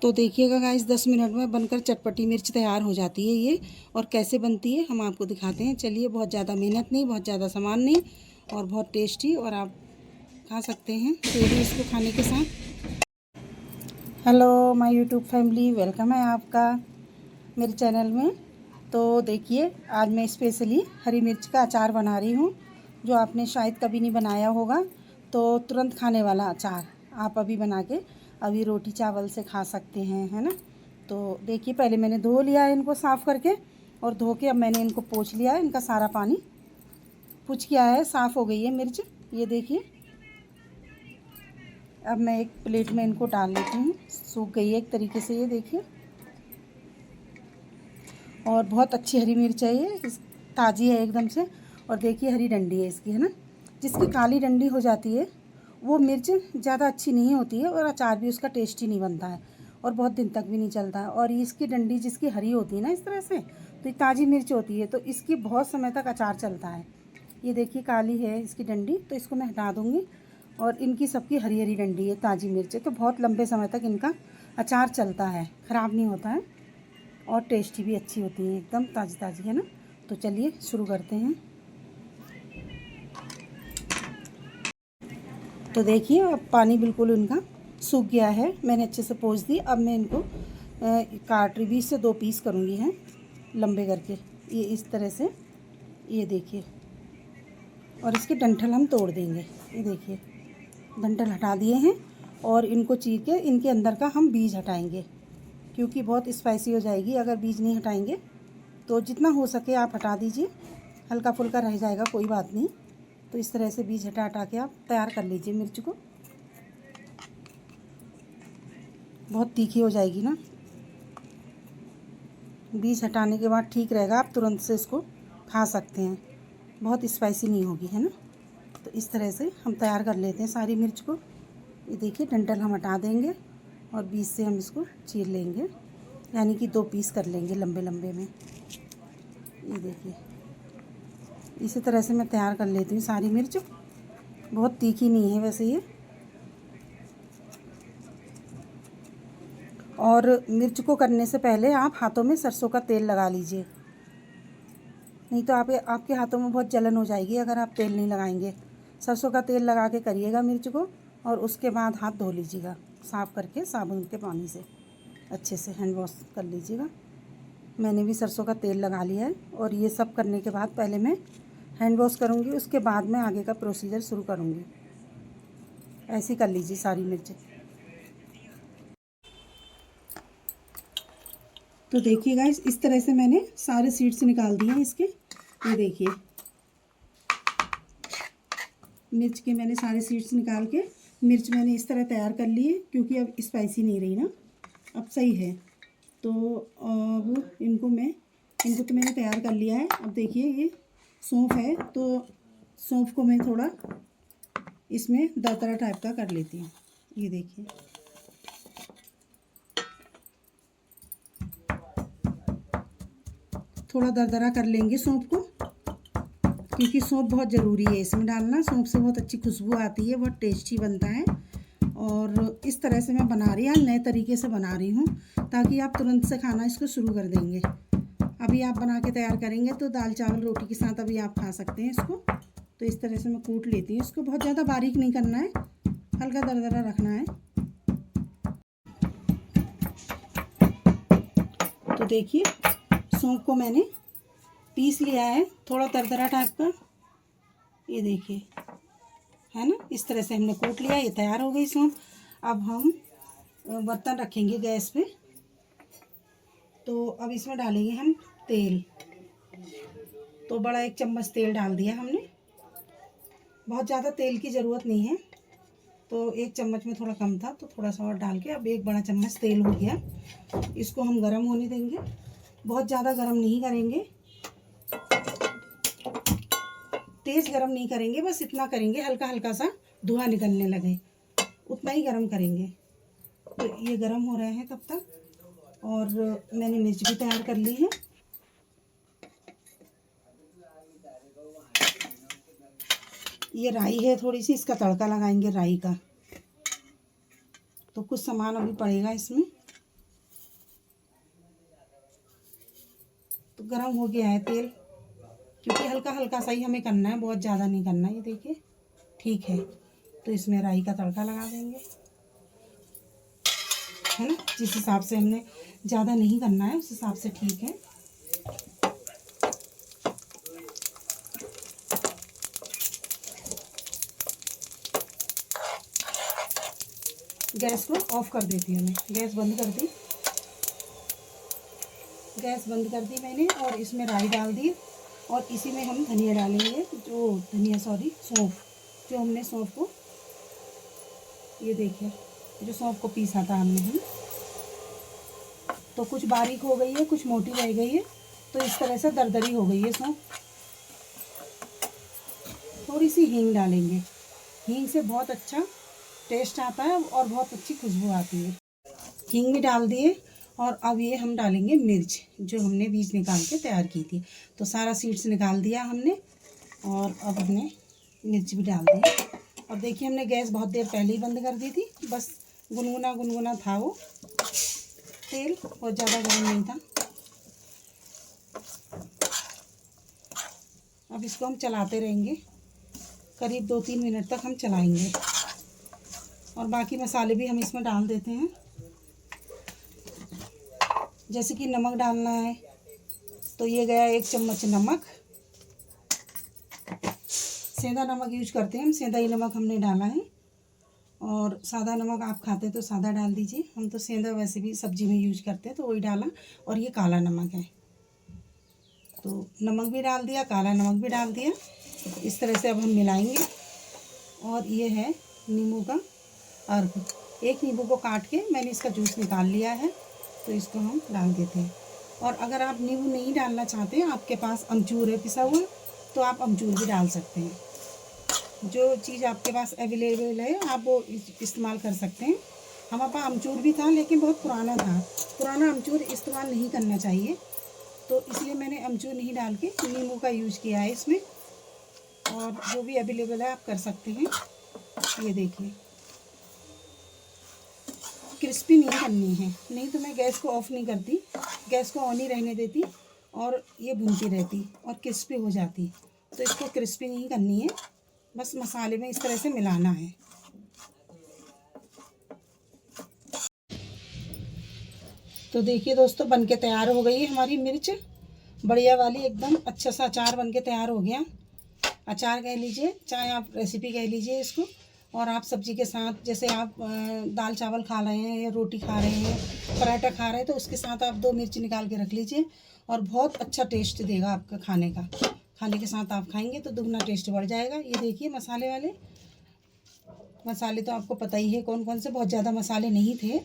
तो देखिएगा guys 10 minute में बनकर चटपटी मिर्च तैयार हो जाती है ये। और कैसे बनती है हम आपको दिखाते हैं। चलिए, बहुत ज़्यादा मेहनत नहीं, बहुत ज़्यादा सामान नहीं, और बहुत टेस्टी, और आप खा सकते हैं डेली इसको खाने के साथ। Hello my YouTube family, welcome है आपका मेरे चैनल में। तो देखिए, आज मैं स्पेशली हरी मिर्च का अचार बना रही हूँ, जो आपने शायद कभी नहीं बनाया होगा। तो तुरंत खाने वाला अचार आप अभी बना के अभी रोटी चावल से खा सकते हैं, है ना। तो देखिए, पहले मैंने धो लिया है इनको साफ़ करके, और धो के अब मैंने इनको पोंछ लिया है। इनका सारा पानी पुछ किया है, साफ़ हो गई है मिर्च। ये देखिए, अब मैं एक प्लेट में इनको डाल लेती हूँ। सूख गई है एक तरीके से, ये देखिए। और बहुत अच्छी हरी मिर्च है ये, ताज़ी है एकदम से। और देखिए, हरी डंडी है इसकी, है ना। जिसकी काली डंडी हो जाती है वो मिर्च ज़्यादा अच्छी नहीं होती है, और अचार भी उसका टेस्टी नहीं बनता है, और बहुत दिन तक भी नहीं चलता है। और इसकी डंडी जिसकी हरी होती है ना इस तरह से, तो ये ताज़ी मिर्च होती है, तो इसकी बहुत समय तक अचार चलता है। ये देखिए, काली है इसकी डंडी, तो इसको मैं हटा दूँगी। और इनकी सबकी हरी हरी डंडी है, ताज़ी मिर्च है, तो बहुत लंबे समय तक इनका अचार चलता है, ख़राब नहीं होता है, और टेस्टी भी अच्छी होती है, एकदम ताज़ी ताज़ी, है ना। तो चलिए शुरू करते हैं। तो देखिए, अब पानी बिल्कुल इनका सूख गया है, मैंने अच्छे से पोंछ दी। अब मैं इनको काट रही, 20 से 2 पीस करूँगी, हैं लंबे करके, ये इस तरह से। ये देखिए, और इसके डंठल हम तोड़ देंगे। ये देखिए, डंठल हटा दिए हैं, और इनको चीर के इनके अंदर का हम बीज हटाएंगे, क्योंकि बहुत स्पाइसी हो जाएगी अगर बीज नहीं हटाएंगे। तो जितना हो सके आप हटा दीजिए, हल्का फुल्का रह जाएगा कोई बात नहीं। तो इस तरह से बीज हटा हटा के आप तैयार कर लीजिए मिर्च को। बहुत तीखी हो जाएगी ना, बीज हटाने के बाद ठीक रहेगा, आप तुरंत से इसको खा सकते हैं, बहुत स्पाइसी नहीं होगी, है ना। तो इस तरह से हम तैयार कर लेते हैं सारी मिर्च को। ये देखिए, डंठल हम हटा देंगे, और बीज से हम इसको चीर लेंगे, यानी कि 2 पीस कर लेंगे लंबे लंबे में। ये देखिए, इसी तरह से मैं तैयार कर लेती हूँ सारी मिर्च। बहुत तीखी नहीं है वैसे ये। और मिर्च को करने से पहले आप हाथों में सरसों का तेल लगा लीजिए, नहीं तो आपके हाथों में बहुत जलन हो जाएगी अगर आप तेल नहीं लगाएंगे। सरसों का तेल लगा के करिएगा मिर्च को, और उसके बाद हाथ धो लीजिएगा साफ़ करके, साबुन के पानी से अच्छे से हैंड वॉश कर लीजिएगा। मैंने भी सरसों का तेल लगा लिया है, और ये सब करने के बाद पहले मैं हैंड वॉश करूँगी, उसके बाद मैं आगे का प्रोसीजर शुरू करूँगी। ऐसे ही कर लीजिए सारी मिर्च। तो देखिए गाइस, इस तरह से मैंने सारे सीड्स निकाल दिए हैं इसके। ये देखिए, मिर्च के मैंने सारे सीड्स निकाल के मिर्च मैंने इस तरह तैयार कर ली है, क्योंकि अब स्पाइसी नहीं रही ना, अब सही है। तो अब इनको तो मैंने तैयार कर लिया है। अब देखिए, ये सौंफ है, तो सौंफ को मैं थोड़ा इसमें दरदरा टाइप का कर लेती हूँ। ये देखिए, थोड़ा दरदरा कर लेंगे सौंफ को, क्योंकि सौंफ बहुत ज़रूरी है इसमें डालना। सौंफ से बहुत अच्छी खुशबू आती है, बहुत टेस्टी बनता है। और इस तरह से मैं बना रही हूँ, नए तरीके से बना रही हूँ, ताकि आप तुरंत से खाना इसको शुरू कर देंगे। अभी आप बना के तैयार करेंगे तो दाल चावल रोटी के साथ अभी आप खा सकते हैं इसको। तो इस तरह से मैं कूट लेती हूँ इसको, बहुत ज़्यादा बारीक नहीं करना है, हल्का दरदरा रखना है। तो देखिए, सौंफ को मैंने पीस लिया है, थोड़ा दरदरा टाइप का। ये देखिए, है ना, इस तरह से हमने कूट लिया, ये तैयार हो गई सौंफ। अब हम बर्तन रखेंगे गैस पे। तो अब इसमें डालेंगे हम तेल। तो बड़ा 1 चम्मच तेल डाल दिया हमने, बहुत ज़्यादा तेल की ज़रूरत नहीं है, तो 1 चम्मच में थोड़ा कम था, तो थोड़ा सा और डाल के अब 1 बड़ा चम्मच तेल हो गया। इसको हम गरम होने देंगे, बहुत ज़्यादा गरम नहीं करेंगे, तेज़ गरम नहीं करेंगे, बस इतना करेंगे हल्का हल्का सा धुआं निकलने लगे, उतना ही गरम करेंगे। तो ये गरम हो रहे हैं तब तक, और मैंने मिर्च भी तैयार कर ली है। ये राई है थोड़ी सी, इसका तड़का लगाएंगे राई का। तो कुछ सामान अभी पड़ेगा इसमें, गरम हो गया है तेल, क्योंकि हल्का हल्का सा ही हमें करना है, बहुत ज़्यादा नहीं करना है। ये देखिए ठीक है। तो इसमें राई का तड़का लगा देंगे, है ना। जिस हिसाब से हमने ज़्यादा नहीं करना है उस हिसाब से ठीक है। गैस को ऑफ कर देती हूँ मैं, गैस बंद कर दी, गैस बंद कर दी मैंने। और इसमें राई डाल दी और इसी में हम धनिया डालेंगे, सौंफ, जो हमने सौंफ को, ये देखिए जो सौंफ को पीसा था हमने, है। तो कुछ बारीक हो गई है, कुछ मोटी रह गई है, तो इस तरह से दरदरी हो गई है सौंफ। थोड़ी सी हींग डालेंगे, हींग से बहुत अच्छा टेस्ट आता है और बहुत अच्छी खुशबू आती है। हींग भी डाल दिए और अब ये हम डालेंगे मिर्च, जो हमने बीज निकाल के तैयार की थी। तो सारा सीड्स निकाल दिया हमने और अब हमने मिर्च भी डाल दी। और देखिए हमने गैस बहुत देर पहले ही बंद कर दी थी, बस गुनगुना गुनगुना था वो तेल, बहुत ज़्यादा गर्म नहीं था। अब इसको हम चलाते रहेंगे, करीब 2-3 मिनट तक हम चलाएंगे। और बाकी मसाले भी हम इसमें डाल देते हैं, जैसे कि नमक डालना है तो ये गया 1 चम्मच नमक, सेंधा नमक यूज करते हैं हम, सेंधा ही नमक हमने डाला है। और सादा नमक आप खाते तो सादा डाल दीजिए, हम तो सेंधा वैसे भी सब्जी में यूज करते हैं तो वही डाला। और ये काला नमक है, तो नमक भी डाल दिया, काला नमक भी डाल दिया। इस तरह से अब हम मिलाएंगे। और ये है नींबू का अर्क, एक नींबू को काट के मैंने इसका जूस निकाल लिया है, तो इसको हम डाल देते हैं। और अगर आप नींबू नहीं डालना चाहते हैं, आपके पास अमचूर है पिसा हुआ, तो आप अमचूर भी डाल सकते हैं। जो चीज़ आपके पास अवेलेबल है आप वो इस्तेमाल कर सकते हैं। हमारे पास अमचूर भी था लेकिन बहुत पुराना था, पुराना अमचूर इस्तेमाल नहीं करना चाहिए, तो इसलिए मैंने अमचूर नहीं डाल के नींबू का यूज़ किया है इसमें। और जो भी अवेलेबल है आप कर सकते हैं। ये देखिए क्रिस्पी नहीं करनी है, नहीं तो मैं गैस को ऑफ़ नहीं करती, गैस को ऑन ही रहने देती और ये भूनती रहती और क्रिस्पी हो जाती। तो इसको क्रिस्पी नहीं करनी है, बस मसाले में इस तरह से मिलाना है। तो देखिए दोस्तों बन के तैयार हो गई है हमारी मिर्च, बढ़िया वाली एकदम अच्छा सा अचार बन के तैयार हो गया। अचार कह लीजिए, चाहे आप रेसिपी कह लीजिए इसको। और आप सब्जी के साथ, जैसे आप दाल चावल खा रहे हैं या रोटी खा रहे हैं, पराठा खा रहे हैं, तो उसके साथ आप 2 मिर्च निकाल के रख लीजिए और बहुत अच्छा टेस्ट देगा आपका खाने का। खाने के साथ आप खाएंगे तो दुगना टेस्ट बढ़ जाएगा। ये देखिए मसाले वाले, मसाले तो आपको पता ही है कौन कौन से, बहुत ज़्यादा मसाले नहीं थे।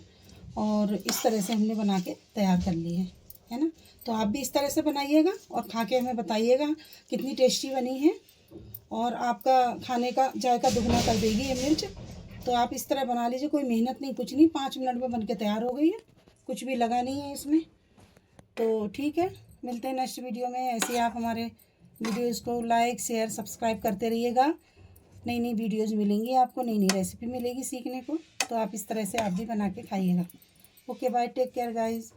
और इस तरह से हमने बना के तैयार कर लिए है ना। तो आप भी इस तरह से बनाइएगा और खा के हमें बताइएगा कितनी टेस्टी बनी है। और आपका खाने का जायका दुगना कर देगी ये मिर्च। तो आप इस तरह बना लीजिए, कोई मेहनत नहीं, कुछ नहीं, 5 मिनट में बन के तैयार हो गई है, कुछ भी लगा नहीं है इसमें। तो ठीक है, मिलते हैं नेक्स्ट वीडियो में। ऐसे ही आप हमारे वीडियोज़ को लाइक शेयर सब्सक्राइब करते रहिएगा। नई नई वीडियोज़ मिलेंगी आपको, नई नई रेसिपी मिलेगी सीखने को। तो आप इस तरह से आप भी बना के खाइएगा। Okay bye, take care guys.